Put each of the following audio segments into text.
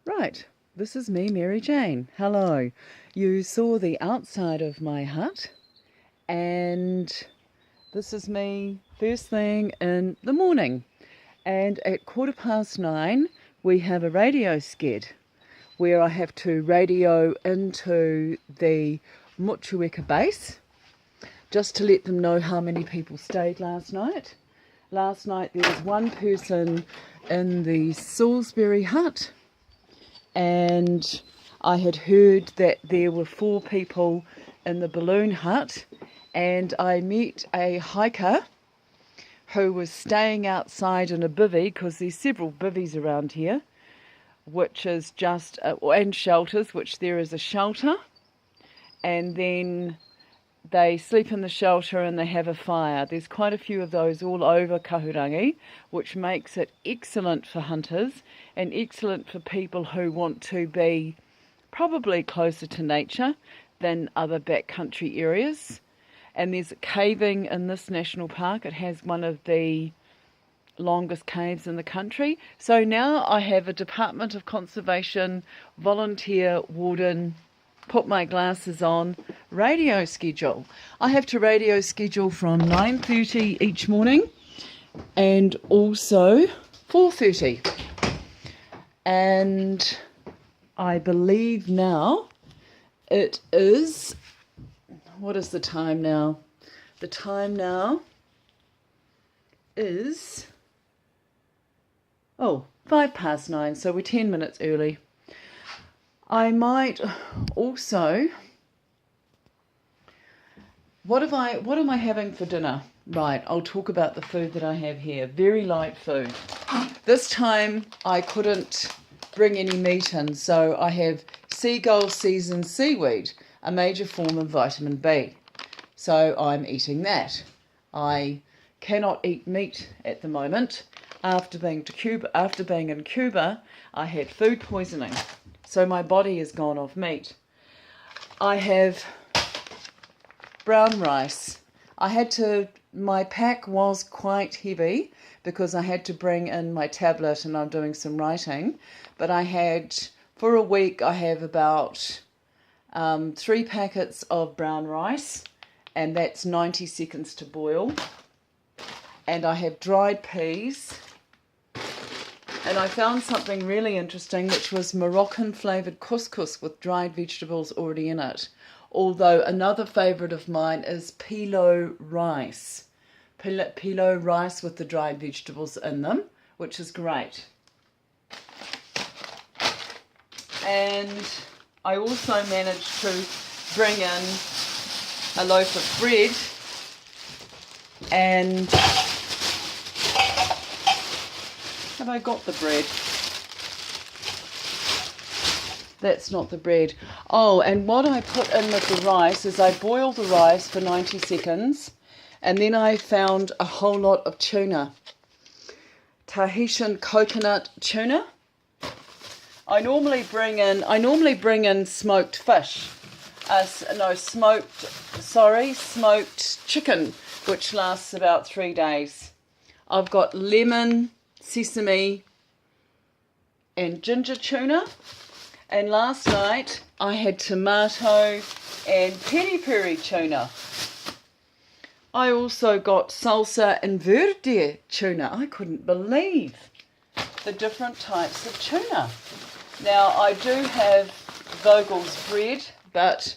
Right, this is me, Mary Jane. Hello. You saw the outside of my hut, and this is me first thing in the morning. And at 9:15, we have a radio sked where I have to radio into the Motueka base just to let them know how many people stayed last night. Last night there was one person in the Salisbury hut, and I had heard that there were 4 people in the balloon hut, and I met a hiker who was staying outside in a bivvy, because there's several bivvies around here, which is just, and shelters, which there is a shelter, and then they sleep in the shelter and they have a fire. There's quite a few of those all over Kahurangi, which makes it excellent for hunters and excellent for people who want to be probably closer to nature than other backcountry areas. And there's caving in this national park. It has one of the longest caves in the country. So now I have a Department of Conservation volunteer warden, put my glasses on, radio schedule. I have to radio schedule from 9:30 each morning and also 4:30. And I believe now it is, what is the time now? The time now is, 9:05, so we're 10 minutes early. I might also, what am I having for dinner? Right, I'll talk about the food that I have here. Very light food. This time I couldn't bring any meat in, so I have seagull seasoned seaweed, a major form of vitamin B. So I'm eating that. I cannot eat meat at the moment. After being in Cuba, I had food poisoning. So my body has gone off meat. I have brown rice. My pack was quite heavy because I had to bring in my tablet and I'm doing some writing. But for a week, I have about 3 packets of brown rice, and that's 90 seconds to boil. And I have dried peas. And I found something really interesting, which was Moroccan flavoured couscous with dried vegetables already in it. Although another favourite of mine is pilot rice. Pilot rice with the dried vegetables in them, which is great. And I also managed to bring in a loaf of bread and... Have I got the bread? That's not the bread. Oh, and what I put in with the rice is I boiled the rice for 90 seconds, and then I found a whole lot of tuna. Tahitian coconut tuna. I normally bring in smoked fish. Smoked chicken, which lasts about 3 days. I've got lemon, sesame and ginger tuna, and last night I had tomato and peri peri tuna. I also got salsa and verde tuna. I couldn't believe the different types of tuna. Now I do have Vogel's bread, but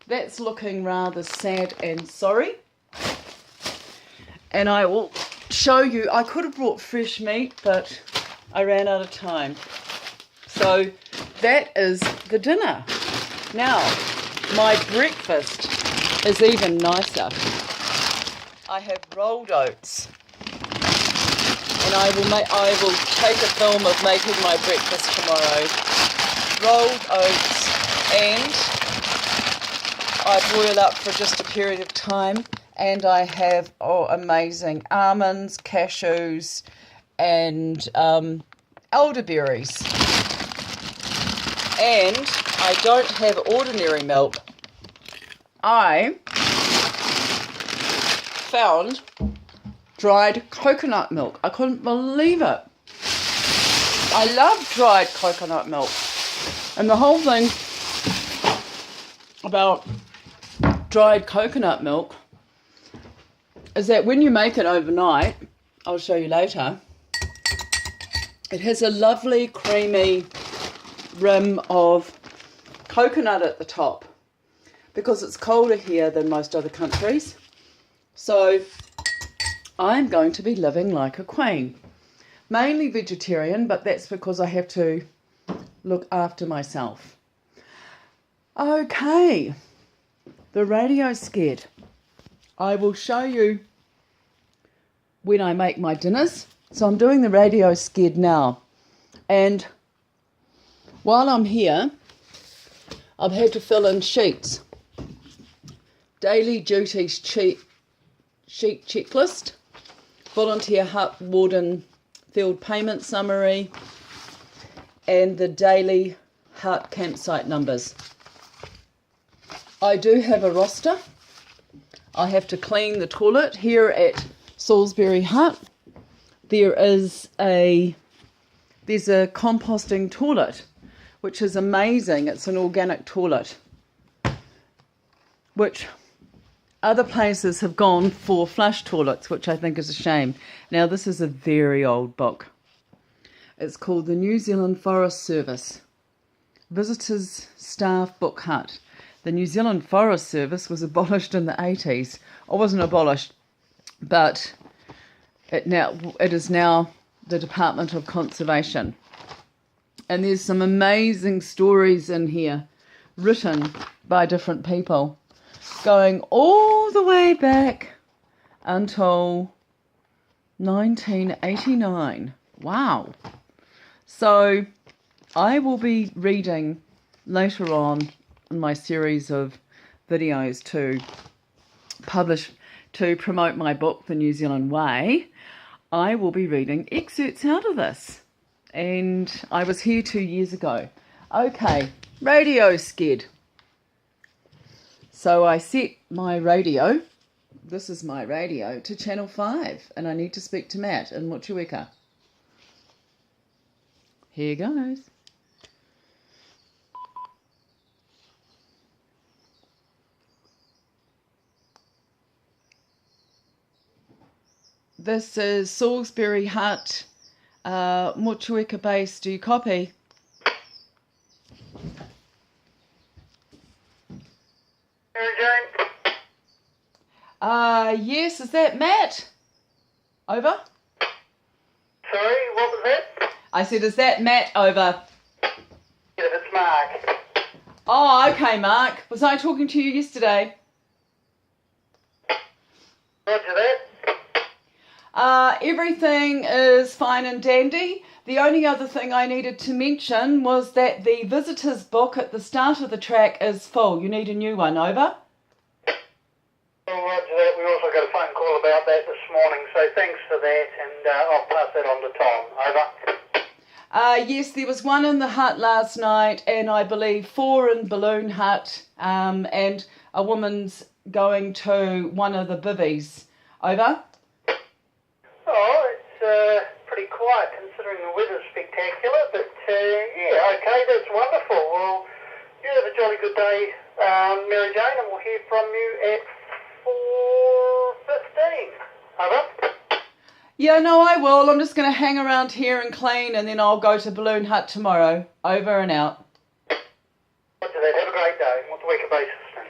that's looking rather sad and sorry, and I will show you. I could have brought fresh meat, but I ran out of time. So that is the dinner. Now, my breakfast is even nicer. I have rolled oats, and I will take a film of making my breakfast tomorrow. Rolled oats, and I boil up for just a period of time. And I have, amazing, almonds, cashews, and elderberries. And I don't have ordinary milk. I found dried coconut milk. I couldn't believe it. I love dried coconut milk. And the whole thing about dried coconut milk is that when you make it overnight, I'll show you later, it has a lovely creamy rim of coconut at the top because it's colder here than most other countries. So I'm going to be living like a queen. Mainly vegetarian, but that's because I have to look after myself. Okay, the radio sked. I will show you when I make my dinners. So I'm doing the radio sked now. And while I'm here, I've had to fill in sheets. Daily duties sheet checklist, volunteer hut warden field payment summary, and the daily hut campsite numbers. I do have a roster. I have to clean the toilet here at Salisbury Hut. There's a composting toilet, which is amazing. It's an organic toilet, which other places have gone for flush toilets, which I think is a shame. Now, this is a very old book. It's called the New Zealand Forest Service Visitors Staff Book Hut. The New Zealand Forest Service was abolished in the 80s. It wasn't abolished, but it is now the Department of Conservation. And there's some amazing stories in here written by different people, going all the way back until 1989. Wow. So I will be reading later on in my series of videos to promote my book, The New Zealand Way. I will be reading excerpts out of this. And I was here 2 years ago. Okay, radio sked. So I set my radio, this is my radio, to channel 5. And I need to speak to Matt in Motueka. Here goes. This is Salisbury Hut, Motueka base. Do you copy? Yes, is that Matt? Over? Sorry, what was that? I said, is that Matt? Over. Yeah, it's Mark. Oh, okay, Mark. Was I talking to you yesterday? Roger that. Everything is fine and dandy. The only other thing I needed to mention was that the visitors book at the start of the track is full. You need a new one. Over. Well, roger that. We also got a phone call about that this morning, so thanks for that, and I'll pass that on to Tom. Over. Yes, there was one in the hut last night, and I believe 4 in Balloon Hut, and a woman's going to one of the bivvies. Over. Oh, it's pretty quiet considering the weather's spectacular, but yeah, okay, that's wonderful. Well, you have a jolly good day, Mary Jane, and we'll hear from you at 4:15. Over. Yeah, no, I will. I'm just going to hang around here and clean, and then I'll go to Balloon Hut tomorrow. Over and out. Roger that. Have a great day. Motueka Bay System.